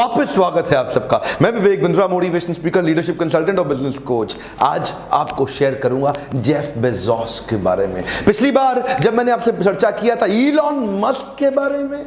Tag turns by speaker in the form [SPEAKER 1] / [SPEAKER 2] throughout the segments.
[SPEAKER 1] वापस स्वागत है आप सबका। मैं Vivek Bindra, motivation speaker, leadership consultant और बिजनेस कोच। आज आपको शेयर करूंगा जेफ बेजोस के बारे में। पिछली बार जब मैंने आपसे चर्चा किया था इलॉन मस्क के बारे में,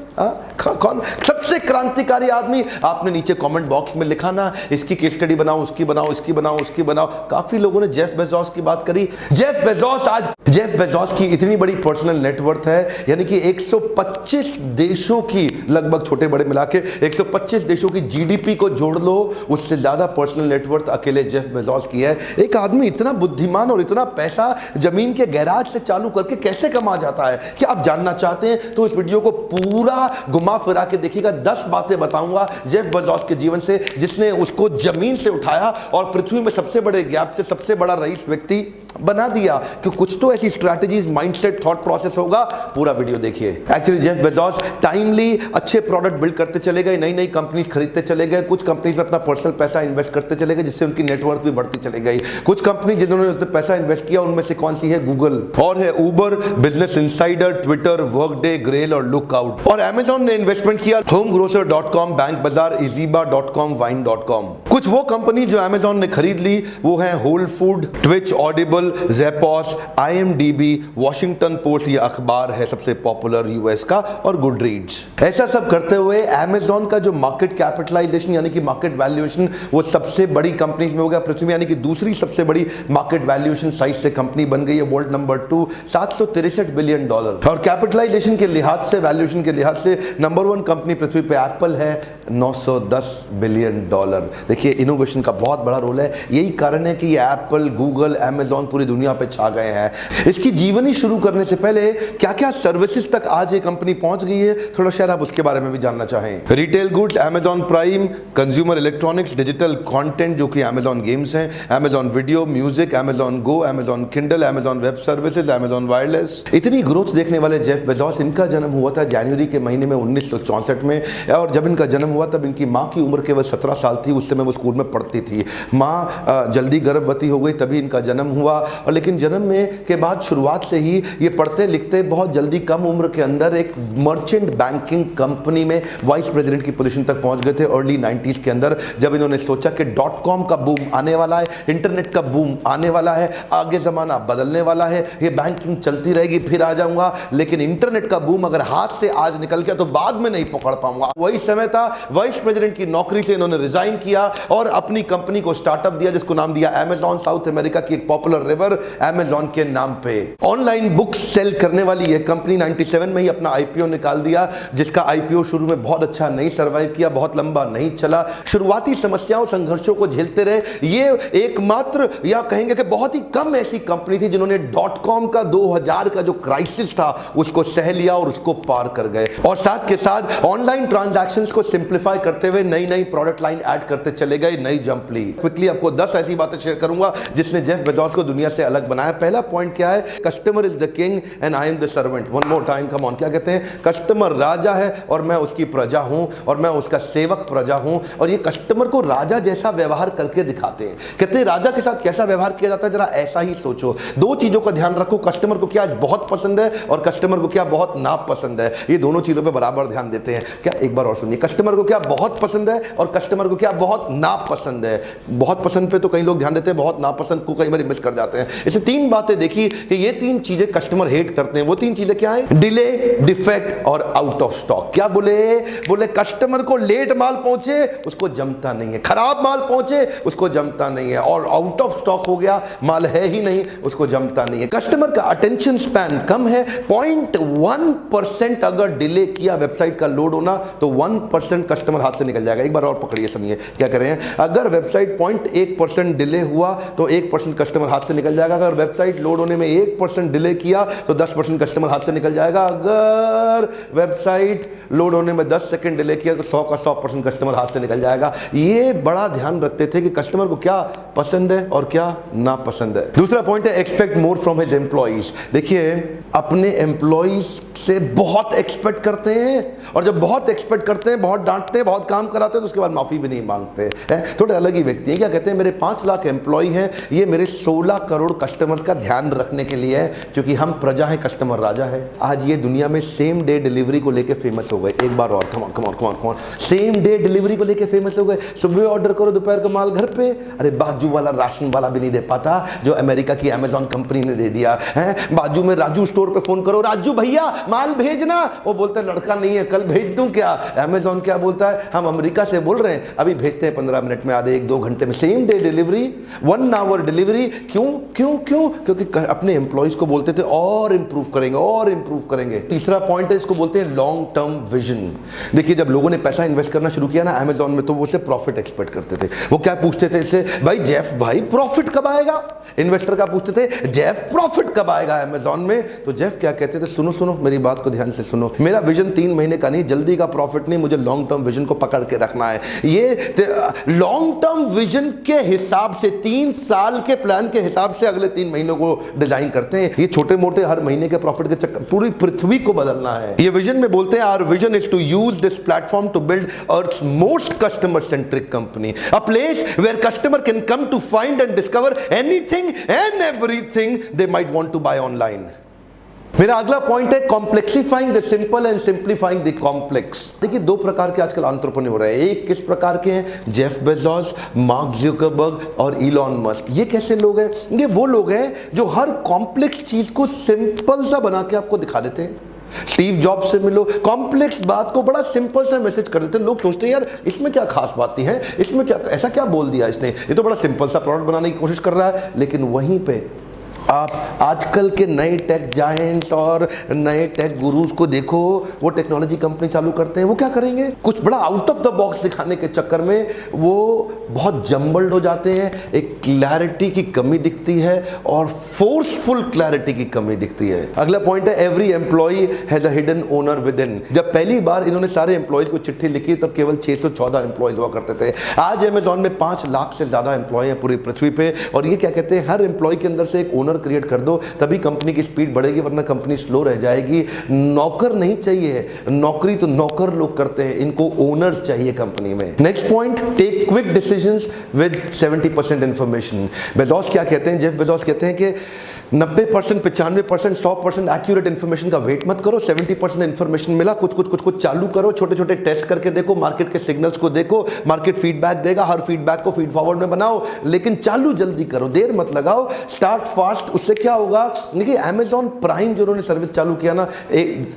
[SPEAKER 1] कौन सबसे क्रांतिकारी आदमी, आपने नीचे कमेंट बॉक्स में लिखा ना, इसकी केस स्टडी बनाओ, उसकी बनाओ, इसकी बनाओ, उसकी बनाओ। काफी लोगों ने जेफ बेजोस की बात करी। जेफ बेजोस की इतनी बड़ी पर्सनल नेटवर्थ है, यानी कि 125 देशों की, लगभग छोटे बड़े मिला के 125 देशों की जीडीपी को जोड़ लो, उससे ज्यादा पर्सनल नेटवर्थ अकेले जेफ बेजोस की है। एक आदमी इतना बुद्धिमान और इतना पैसा जमीन के गैराज से चालू करके कैसे कमा जाता है, क्या आप जानना चाहते हैं तो इस वीडियो को पूरा घुमा फिरा के देखिएगा। 10 बातें बताऊंगा जेफ बेजोस के जीवन से, जिसने उसको जमीन से उठाया और पृथ्वी में सबसे बड़े गैप से सबसे बड़ा रईस व्यक्ति बना दिया। कि कुछ तो ऐसी स्ट्रैटेजीज, माइंडसेट, थॉट प्रोसेस होगा। पूरा वीडियो देखिए। एक्चुअली जेफ बेजोस टाइमली अच्छे प्रोडक्ट बिल्ड करते चले गए, नई नई कंपनी खरीदते चले गए, कुछ कंपनीज में अपना पर्सनल पैसा इन्वेस्ट करते चले गए, जिससे उनकी नेटवर्क भी बढ़ती चली गई। कुछ कंपनी जिन्होंने उसमें पैसा इन्वेस्ट किया उनमें से कौन सी है? गूगल, और है Uber, business insider, Twitter, Workday, Grail और लुकआउट। और अमेजॉन ने इन्वेस्टमेंट किया homegrocer.com, बैंक बाजार, easybar.com, wine.com। कुछ वो कंपनी जो अमेजॉन ने खरीद ली वो है Whole Food, Twitch, Audible, Zappos, IMDb, Washington Post, ये अखबार है सबसे पॉपुलर यूएस का, और गुडरीड्स। ऐसा सब करते हुए अमेजॉन का जो मार्केट कैपिटलाइजेशन यानी कि मार्केट वैल्यूएशन वो सबसे बड़ी कंपनी में हो गया पृथ्वी में, यानी कि दूसरी सबसे बड़ी मार्केट वैल्यूएशन साइज से कंपनी बन गई है। World number 2, $763 billion. और कैपिटलाइजेशन के लिहाज से, वैल्यूएशन के लिहाज से नंबर 1 कंपनी पृथ्वी पे एप्पल है, $910 बिलियन। देखिए इनोवेशन का बहुत बड़ा रोल है। यही कारण है कि ये एप्पल, गूगल, अमेजॉन पूरी दुनिया पे छा गए हैं। इसकी जीवनी शुरू करने से पहले क्या क्या सर्विसेज तक आज ये कंपनी पहुंच गई है, थोड़ा शायद आप उसके बारे में भी जानना चाहें। Retail goods, Amazon Prime, consumer electronics, digital content जो कि अमेजॉन गेम्स हैं, Amazon video, music, Amazon Go, Amazon Kindle, Amazon web services, Amazon wireless. इतनी ग्रोथ देखने वाले जेफ बेजोस, इनका जन्म हुआ था जनवरी के महीने में 1964 में, और जब इनका जन्म हुआ तब इनकी माँ की उम्र केवल 17 साल थी। उस समय वो स्कूल में पढ़ती थी। माँ जल्दी गर्भवती हो गई, तभी इनका जन्म हुआ। और लेकिन जन्म में के बाद शुरुआत से ही ये पढ़ते लिखते बहुत जल्दी कम उम्र के अंदर एक मर्चेंट बैंकिंग कंपनी में वाइस प्रेसिडेंट की पोजीशन तक पहुंच गए थे अर्ली 90s के अंदर, जब इन्होंने सोचा कि .com का बूम आने वाला है, इंटरनेट का बूम आने वाला है, आगे जमाना बदलने वाला है, ये बैंकिंग चलती रहेगी फिर आ जाऊंगा, लेकिन इंटरनेट का बूम अगर हाथ से आज निकल गया तो बाद में नहीं पकड़ पाऊंगा। वही समय था, वाइस प्रेसिडेंट की नौकरी से इन्होंने रिजाइन किया और अपनी कंपनी को स्टार्टअप दिया, जिसको नाम दिया अमेजॉन। साउथ अमेरिका की एक पॉपुलर रिवर अमेजॉन के नाम पे ऑनलाइन बुक्स सेल करने वाली ये कंपनी 97 में ही अपना आईपीओ निकाल दिया, जिसका आईपीओ शुरू में बहुत अच्छा नहीं सर्वाइव किया, बहुत लंबा नहीं चला। शुरुआती समस्याओं, संघर्षों को झेलते रहे। ये एकमात्र या कहेंगे कि बहुत ही कम ऐसी कंपनी थी जिन्होंने .com का 2000 का जो क्राइसिस था उसको सह लिया और उसको पार कर गए। और साथ के साथ ऑनलाइन ट्रांजैक्शंस को सिंप्लीफाई करते हुए नई नई प्रोडक्ट लाइन ऐड करते चले गए, नई जंप ली। क्विकली आपको 10 ऐसी बातें शेयर करूंगा जिसने जेफ बेजोस को दुनिया से अलग बनाया। पहला पॉइंट क्या है? Customer is the king and I am the servant. One more time, come on. क्या कहते हैं? कस्टमर राजा है और मैं उसकी प्रजा हूं, और मैं उसका सेवक प्रजा हूं। और ये कस्टमर को राजा जैसा व्यवहार करके दिखाते हैं। कहते हैं राजा के साथ कैसा व्यवहार किया जाता है, जरा ऐसा ही सोचो। 2 चीजों का ध्यान रखो, कस्टमर को क्या बहुत पसंद है और कस्टमर को क्या बहुत नापसंद है। ये दोनों चीजों पर बराबर ध्यान देते हैं क्या? एक बार और सुनिए, कस्टमर को क्या बहुत पसंद है और कस्टमर को क्या बहुत नापसंद है। बहुत पसंद पे तो कई लोग ध्यान देते हैं, बहुत नापसंद को कई बार मिस कर जाते हैं। इसे 3 बातें देखी कि ये 3 चीजें कस्टमर हेट करते हैं। वो 3 चीजें क्या है? डिले, डिफेक्ट और आउट ऑफ स्टॉक। क्या बोले कस्टमर को लेट माल पहुंचे उसको जमता नहीं है, खराब माल पहुंचे उसको जमता नहीं है, और आउट ऑफ स्टॉक हो गया, माल है ही नहीं, उसको जमता नहीं है। कस्टमर का अटेंशन स्पैन कम है। 0.1% अगर डिले किया वेबसाइट का लोड होना तो 1% कस्टमर हाथ से निकल जाएगा। एक बार और पकड़िए, सुनिए क्या कर रहे हैं। अगर वेबसाइट 0.1% डिले हुआ तो 1% कस्टमर हाथ से निकल जाएगा। अगर वेबसाइट लोड होने में 1% डिले किया तो 10% कस्टमर हाथ से निकल जाएगा। अगर वेबसाइट लोड होने में 10 सेकंड डिले किया तो 100 का 100% कस्टमर हाथ से निकल जाएगा। ये बड़ा ध्यान रखते थे कि कस्टमर को क्या पसंद है और क्या नापसंद है। दूसरा पॉइंट है expect more from his employees. देखिए अपने एम्प्लॉइज से बहुत एक्सपेक्ट करते हैं, और जब बहुत एक्सपेक्ट करते हैं, बहुत डांटते हैं, बहुत काम कराते हैं तो उसके बाद माफी भी नहीं मांगते हैं। थोड़े अलग ही व्यक्ति हैं। क्या कहते हैं? मेरे 5 लाख एम्प्लॉय हैं, ये मेरे 16 करोड़ कस्टमर का ध्यान रखने के लिए है, क्योंकि हम प्रजा हैं, कस्टमर राजा है। आज ये दुनिया में सेम डे डिलीवरी को लेकर फेमस हो गए। एक बार और, come on, same same day delivery को लेके फेमस हो गए। सुबह ऑर्डर करो, दोपहर का माल घर पे। अरे बाजू वाला राशन वाला भी नहीं दे पाता जो अमेरिका की अमेजॉन कंपनी ने दे दिया है। बाजू में राजू स्टोर पे फोन करो, राजू भैया माल भेजना, वो बोलता है लड़का नहीं है, कल भेज दूं क्या। अमेजॉन क्या बोलता है, हम अमेरिका से बोल रहे हैं, अभी भेजते हैं 15 मिनट में, आधे 1-2 घंटे में। Same day delivery, 1 hour delivery. क्यों क्यों क्यों? क्योंकि अपने एम्प्लॉइज को बोलते थे और इंप्रूव करेंगे और इंप्रूव करेंगे। तीसरा पॉइंट है, इसको बोलते हैं लॉन्ग टर्म विजन। देखिए जब लोगों ने पैसा इन्वेस्ट करना शुरू किया ना अमेजॉन में, तो वो उससे प्रॉफिट एक्सपेक्ट करते थे। वो क्या पूछते थे इससे, भाई जेफ भाई प्रॉफिट कब आएगा। इन्वेस्टर का पूछते थे जेफ प्रॉफिट कब आएगा अमेजॉन में। तो जेफ क्या कहते थे, सुनो सुनो मेरी बात को ध्यान से सुनो, मेरा विजन 3 महीने का नहीं, जल्दी का प्रॉफिट नहीं, मुझे लॉन्ग टर्म विजन को पकड़ के रखना है। ये लॉन्ग टर्म विजन के हिसाब से 3 साल के प्लान के हिसाब से अगले 3 महीनों को डिजाइन करते हैं। ये छोटे मोटे हर महीने के प्रॉफिट के चक्कर, पूरी पृथ्वी को बदलना है। ये विजन में बोलते हैं our vision is to use this platform to build earth's most customer centric company, a place where customer can come to find and discover anything and everything they might want to buy online. मेरा अगला point है complexifying the simple and simplifying the complex. देखिए 2 प्रकार के आजकल entrepreneur है। एक किस प्रकार के हैं, जेफ बेजोस, मार्क जुकरबर्ग और इलॉन मस्क। ये कैसे लोग हैं, ये वो लोग हैं जो हर कॉम्प्लेक्स चीज को सिंपल सा बना के आपको दिखा देते हैं। स्टीव जॉब्स से मिलो, कॉम्प्लेक्स बात को बड़ा सिंपल सा मैसेज कर देते हैं। लोग सोचते हैं यार इसमें क्या खास बातें हैं, इसमें क्या ऐसा क्या बोल दिया इसने, ये तो बड़ा सिंपल सा प्रोडक्ट बनाने की कोशिश कर रहा है। लेकिन वहीं पे आप आजकल के नए टेक जायंट्स और नए टेक गुरुज को देखो, वो टेक्नोलॉजी कंपनी चालू करते हैं, वो क्या करेंगे, कुछ बड़ा आउट ऑफ द बॉक्स दिखाने के चक्कर में वो बहुत जम्बल्ड हो जाते हैं। एक क्लैरिटी की कमी दिखती है और फोर्सफुल क्लैरिटी की कमी दिखती है। अगला पॉइंट है every employee has a hidden owner within. जब पहली बार इन्होंने सारे एम्प्लॉयज को चिट्ठी लिखी तब केवल 614 एम्प्लॉयज हुआ करते थे। आज अमेजॉन में 5 लाख से ज्यादा एम्प्लॉय हैं पूरी पृथ्वी पे। और ये क्या कहते हैं, हर एम्प्लॉय के अंदर से एक ओनर क्रिएट कर दो, तभी कंपनी की स्पीड बढ़ेगी, वरना कंपनी स्लो रह जाएगी। नौकर नहीं चाहिए, नौकरी तो नौकर लोग करते हैं, इनको ओनर्स चाहिए कंपनी में। Next point, take quick decisions with 70% information. Bezos क्या कहते हैं, जेफ बेजोस कहते हैं कि 90%, 95%, 100% एक्यूरेट इंफॉर्मेशन का वेट मत करो। 70% इंफॉर्मेशन मिला, कुछ चालू करो, छोटे छोटे टेस्ट करके देखो, मार्केट के सिग्नल्स को देखो, मार्केट फीडबैक देगा, हर फीडबैक को फीड फॉरवर्ड में बनाओ, लेकिन चालू जल्दी करो, देर मत लगाओ, स्टार्ट फास्ट। उससे क्या होगा, देखिए अमेजॉन प्राइम जो उन्होंने सर्विस चालू किया ना,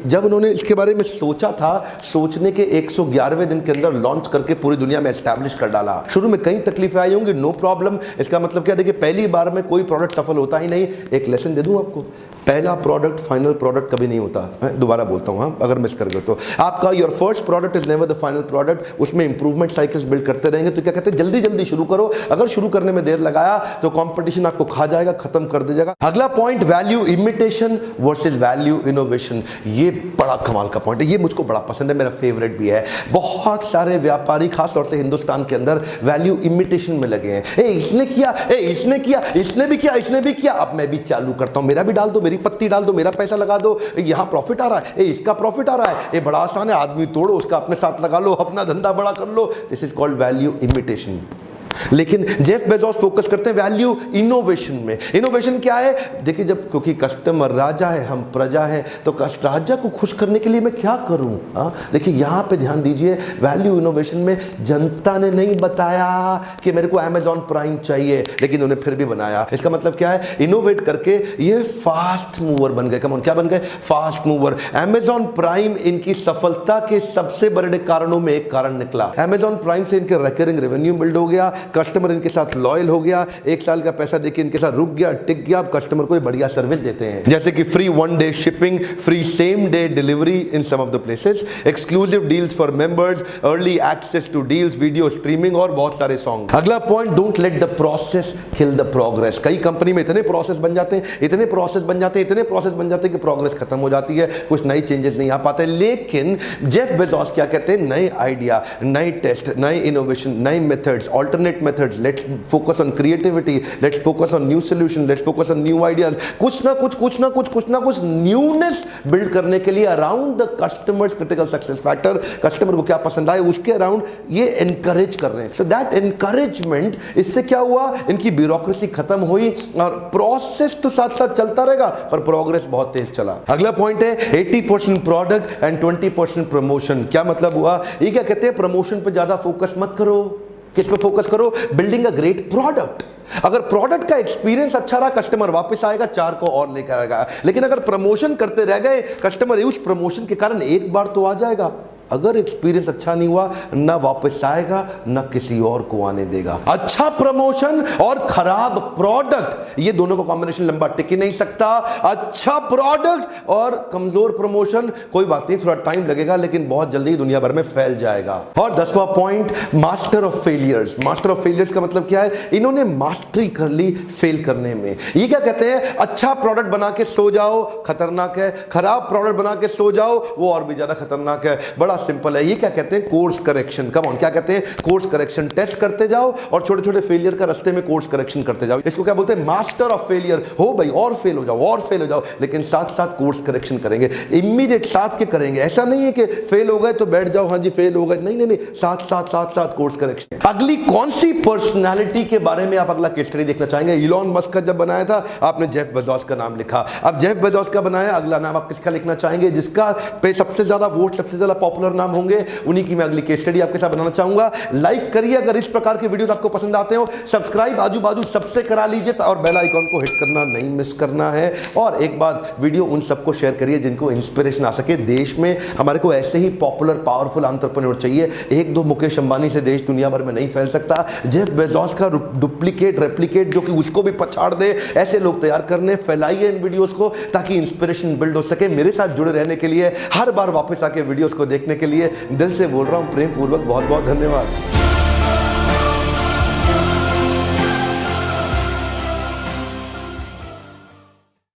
[SPEAKER 1] जब उन्होंने इसके बारे में सोचा था, सोचने के 111वें दिन के अंदर लॉन्च करके पूरी दुनिया में एस्टैब्लिश कर डाला। शुरू में कई तकलीफें आई होंगी, नो प्रॉब्लम। इसका मतलब क्या, देखिए पहली बार में कोई प्रोडक्ट सफल होता ही नहीं। एक लेसन दे दूं आपको, पहला प्रोडक्ट फाइनल प्रोडक्ट कभी नहीं होता। दोबारा बोलता हूं, अगर मिस कर गए तो आपका your first product is never the final product. उसमें इंप्रूवमेंट साइकिल्स बिल्ड करते रहेंगे। तो क्या कहते हैं, जल्दी जल्दी शुरू करो। अगर शुरू करने में देर लगाया तो कंपटीशन आपको खा जाएगा, खत्म कर देगा। अगला point, value imitation versus value innovation. ये बड़ा कमाल का पॉइंट है, ये मुझको बड़ा पसंद है, मेरा फेवरेट भी है। बहुत सारे व्यापारी खासतौर से हिंदुस्तान के अंदर वैल्यू इमिटेशन में लगे हैं। इसने किया, इसने किया, इसने भी किया, इसने भी किया, अब मैं भी चालू करता हूं, मेरा भी डाल दो, मेरी पत्ती डाल दो, मेरा पैसा लगा दो, यहां प्रॉफिट आ रहा है, इसका प्रॉफिट आ रहा है, ये बड़ा आसान है, आदमी तोड़ो, उसका अपने साथ लगा लो, अपना धंधा बड़ा कर लो। This is called value imitation. लेकिन जेफ बेजोस फोकस करते हैं वैल्यू इनोवेशन में। इनोवेशन क्या है, देखिए जब, क्योंकि कस्टमर राजा है, हम प्रजा हैं, तो राजा को खुश करने के लिए मैं क्या करूं। देखिए यहां पे ध्यान दीजिए, वैल्यू इनोवेशन में जनता ने नहीं बताया कि मेरे को अमेजॉन प्राइम चाहिए, लेकिन उन्हें फिर भी बनाया। इसका मतलब क्या है, इनोवेट करके ये फास्ट मूवर बन गए। कमॉन, क्या बन गए, फास्ट मूवर। अमेजॉन प्राइम इनकी सफलता के सबसे बड़े कारणों में एक कारण निकला। अमेजॉन प्राइम से इनके रिकरिंग रेवेन्यू बिल्ड हो गया, कस्टमर इनके साथ लॉयल हो गया, 1 साल का पैसा देके इनके साथ रुक गया, टिक गया। अब कस्टमर को बढ़िया सर्विस देते हैं, जैसे कि free 1 day shipping, free same day delivery in some of the places, exclusive deals for members, early access to deals, video streaming और बहुत सारे सॉन्ग। अगला point, don't let the process kill the progress. कई company में इतने process बन जाते हैं, इतने प्रोसेस बन जाते हैं, इतने प्रोसेस बन जाते हैं कि प्रोग्रेस खत्म हो जाती है, कुछ नई चेंजेस नहीं आ पाते। लेकिन जेफ बेजोस क्या कहते हैं, नए आइडिया, नए टेस्ट, नए इनोवेशन, नए methods, alternate innovate methods, let's focus on creativity, let's focus on new solution, let's focus on new ideas. कुछ ना कुछ न्यूनेस बिल्ड करने के लिए around the customers critical success factor, customer को क्या पसंद आए उसके अराउंड ये एनकरेज कर रहे हैं। सो दैट एनकरेजमेंट, इससे क्या हुआ, इनकी ब्यूरोक्रेसी खत्म हुई और प्रोसेस तो साथ साथ चलता रहेगा पर प्रोग्रेस बहुत तेज चला। अगला पॉइंट है 80% प्रोडक्ट एंड 20% प्रमोशन। क्या मतलब हुआ, ये क्या कहते हैं, प्रमोशन पे ज्यादा फोकस मत करो, किस पे फोकस करो, बिल्डिंग अ ग्रेट प्रोडक्ट। अगर प्रोडक्ट का एक्सपीरियंस अच्छा रहा, कस्टमर वापस आएगा, 4 को और लेकर आएगा। लेकिन अगर प्रमोशन करते रह गए, कस्टमर उस प्रमोशन के कारण एक बार तो आ जाएगा, अगर एक्सपीरियंस अच्छा नहीं हुआ, ना वापस आएगा ना किसी और को आने देगा। अच्छा प्रमोशन और खराब प्रोडक्ट, ये दोनों का कॉम्बिनेशन लंबा टिक ही नहीं सकता। अच्छा प्रोडक्ट और कमजोर प्रमोशन, कोई बात नहीं, थोड़ा टाइम लगेगा लेकिन बहुत जल्दी दुनिया भर में फैल जाएगा। और 10वां point, master of failures. Master of failures का मतलब क्या है, इन्होंने मास्टरी कर ली फेल करने में। ये क्या कहते हैं, अच्छा प्रोडक्ट बना के सो जाओ, खतरनाक है, खराब प्रोडक्ट बना के सो जाओ, वो और भी ज्यादा खतरनाक है। बड़ा सिंपल है, ये क्या कहते हैं, कोर्स करेक्शन। कम ऑन, क्या कहते हैं, कोर्स करेक्शन। टेस्ट करते जाओ और छोटे छोटे फेलियर का रास्ते में कोर्स करेक्शन करते जाओ। इसको क्या बोलते हैं, मास्टर ऑफ फेलियर। हो भाई, और फेल हो जाओ, और फेल हो जाओ, लेकिन साथ साथ कोर्स करेक्शन करेंगे, इमीडिएट साथ के करेंगे। ऐसा नहीं है कि फेल हो गए तो बैठ जाओ, हाँ जी फेल हो गए, नहीं नहीं नहीं, साथ साथ साथ साथ कोर्स करेक्शन। अगली कौन सी पर्सनालिटी के बारे में आप अगला केस स्टडी देखना चाहेंगे। इलॉन मस्क का जब बनाया था आपने जेफ बेजोस का नाम लिखा, अब जेफ बेजोस का बनाया, अगला नाम आप किसका लिखना चाहेंगे, जिसका पे सबसे ज्यादा वोट, सबसे ज्यादा पॉपुलर नाम होंगे, उन्हीं की मैं अगली केस स्टडी आपके साथ बनाना चाहूंगा। लाइक करिए अगर इस प्रकार के वीडियोस आपको पसंद आते हो, सब्सक्राइब आजू बाजू सबसे करा लीजिए और बेल आइकॉन को हिट करना नहीं मिस करना है। और एक बात, वीडियो उन सबको शेयर करिए जिनको इंस्पिरेशन आ सके। देश में हमारे को ऐसे ही पॉपुलर पावरफुल एंटरप्रेन्योर चाहिए। एक दो मुकेश अंबानी से देश दुनिया भर में नहीं फैल सकता। जेफ बेजोस का डुप्लीकेट रेप्लिकेट जो कि उसको भी पछाड़ दे, ऐसे लोग तैयार करने। फैलाइए इन वीडियोस को ताकि इंस्पिरेशन बिल्ड हो सके। मेरे साथ जुड़े रहने के लिए, हर बार वापस आके वीडियोस को देखने के लिए दिल से बोल रहा हूं प्रेम पूर्वक बहुत बहुत धन्यवाद।